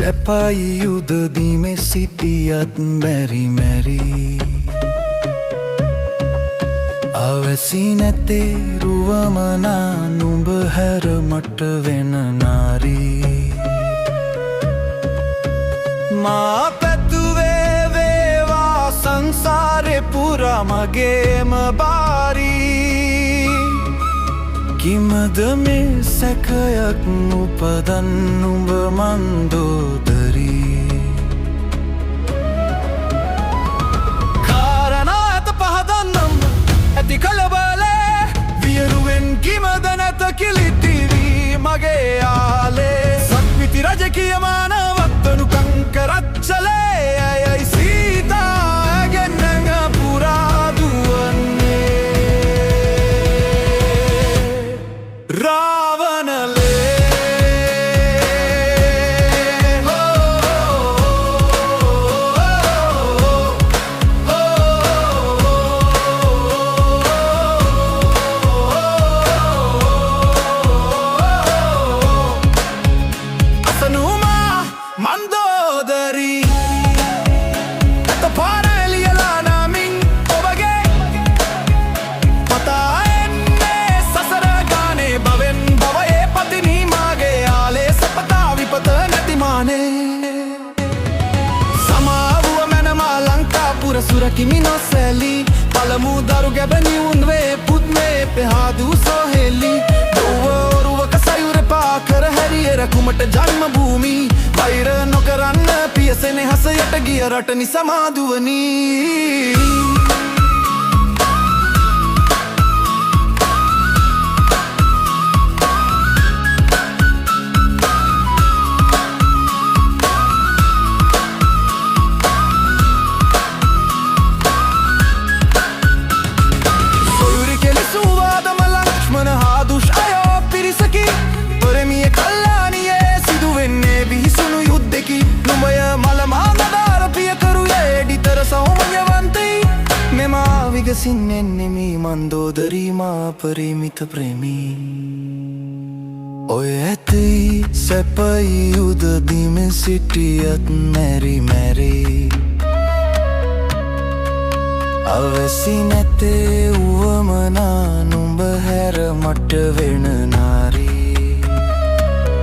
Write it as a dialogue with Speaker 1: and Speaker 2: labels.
Speaker 1: සැපයි යුදදීමේ සිටියත් මැරි මැරි අවැසි නැතේ රුවමනා නුඹ හැර මට වෙන නාරී මා පැතුවේ වේවා සංසාරේ පුරා මගේම බාරී කිමද මේ සැකයක් උපදන් නුඹ මන්දෝදරී කාරණා ඇත පහදන්නම් ඇති කලබලේ වියරුවෙන් කිමද නැත කිලිටිවී මගේ යාලේ සක්විති රජ කියමාන වත්තනු කංකරච්චලේ ඇයයි සීතා ඇගෙන්නඟ පුරා දුවන්නේ සුරකිමි නොසැලී පළමු දරු ගැබැනි උන්වේ පුත්මේ පෙහාදූ සොහෙලි දොව ඔරුවක සයුර පාකර හැරිය රැකුමට ජන්ම භූමි වෛර නොකරන්න පියසෙනෙහස යට ගිය රටනි සමාදුවනී සින්නෙන්නෙමි මන්දෝදරී මා පරිමිත ප්‍රේමී ඔය ඇති සැපයි යුදදීම සිටියත් මැරි මැරි අවැසි නැතේ උවමනා නුඹ හැර මට වෙන නාරී